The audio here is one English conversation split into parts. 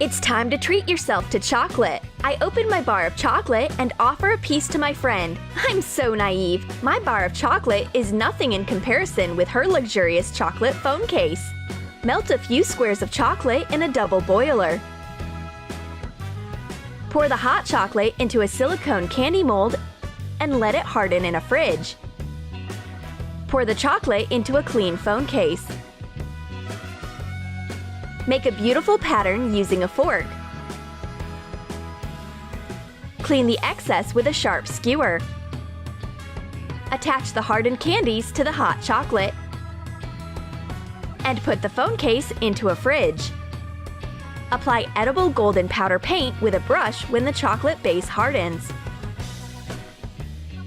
It's time to treat yourself to chocolate. I open my bar of chocolate and offer a piece to my friend. I'm so naive. My bar of chocolate is nothing in comparison with her luxurious chocolate phone case. Melt a few squares of chocolate in a double boiler. Pour the hot chocolate into a silicone candy mold and let it harden in a fridge. Pour the chocolate into a clean phone case. Make a beautiful pattern using a fork. Clean the excess with a sharp skewer. Attach the hardened candies to the hot chocolate. And put the phone case into a fridge. Apply edible golden powder paint with a brush when the chocolate base hardens.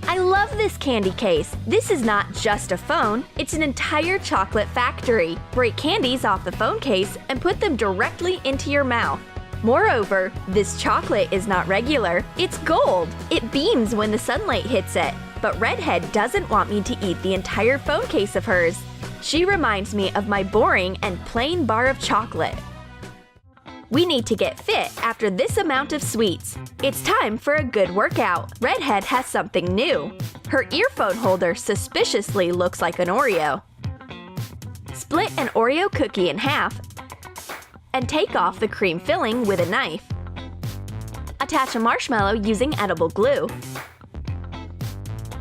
I love this candy case. This is not just a phone, it's an entire chocolate factory. Break candies off the phone case and put them directly into your mouth. Moreover, this chocolate is not regular, it's gold. It beams when the sunlight hits it. But Redhead doesn't want me to eat the entire phone case of hers. She reminds me of my boring and plain bar of chocolate. We need to get fit after this amount of sweets. It's time for a good workout. Redhead has something new. Her earphone holder suspiciously looks like an Oreo. Split an Oreo cookie in half and take off the cream filling with a knife. Attach a marshmallow using edible glue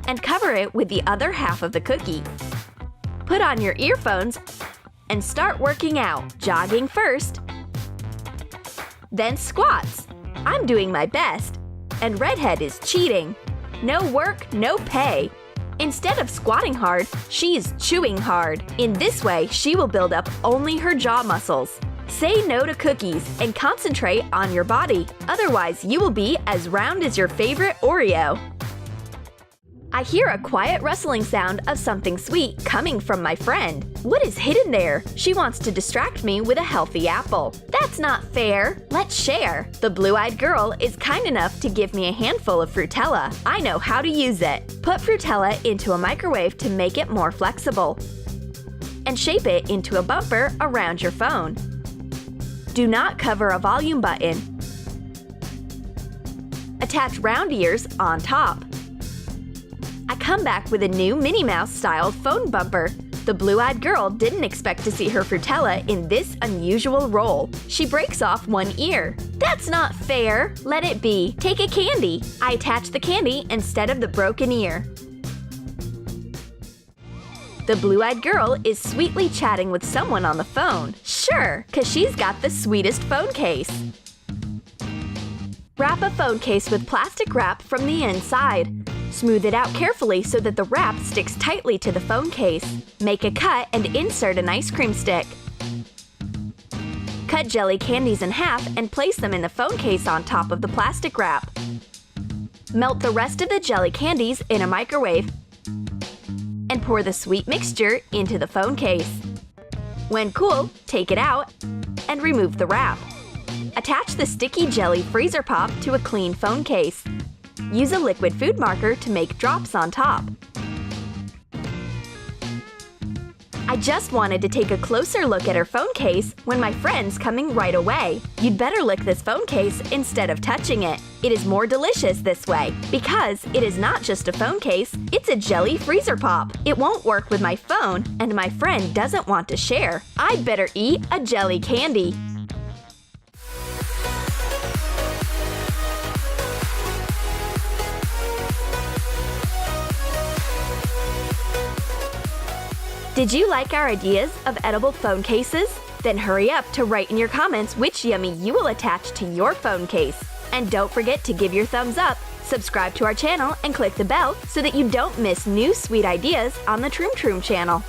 and cover it with the other half of the cookie. Put on your earphones and start working out. Jogging first, then squats. I'm doing my best, and Redhead is cheating. No work, no pay. Instead of squatting hard, she's chewing hard. In this way, she will build up only her jaw muscles. Say no to cookies and concentrate on your body. Otherwise, you will be as round as your favorite Oreo. I hear a quiet rustling sound of something sweet coming from my friend. What is hidden there? She wants to distract me with a healthy apple. That's not fair. Let's share. The blue-eyed girl is kind enough to give me a handful of Fruitella. I know how to use it. Put Fruitella into a microwave to make it more flexible. And shape it into a bumper around your phone. Do not cover a volume button. Attach round ears on top. I come back with a new Minnie Mouse-styled phone bumper. The blue-eyed girl didn't expect to see her Fruitella in this unusual role. She breaks off one ear. That's not fair. Let it be. Take a candy. I attach the candy instead of the broken ear. The blue-eyed girl is sweetly chatting with someone on the phone. Sure, 'cause she's got the sweetest phone case. Wrap a phone case with plastic wrap from the inside. Smooth it out carefully so that the wrap sticks tightly to the phone case. Make a cut and insert an ice cream stick. Cut jelly candies in half and place them in the phone case on top of the plastic wrap. Melt the rest of the jelly candies in a microwave and pour the sweet mixture into the phone case. When cool, take it out and remove the wrap. Attach the sticky jelly freezer pop to a clean phone case. Use a liquid food marker to make drops on top. I just wanted to take a closer look at her phone case when my friend's coming right away. You'd better lick this phone case instead of touching it. It is more delicious this way because it is not just a phone case, it's a jelly freezer pop. It won't work with my phone and my friend doesn't want to share. I'd better eat a jelly candy. Did you like our ideas of edible phone cases? Then hurry up to write in your comments which yummy you will attach to your phone case. And don't forget to give your thumbs up, subscribe to our channel, and click the bell so that you don't miss new sweet ideas on the Troom Troom channel.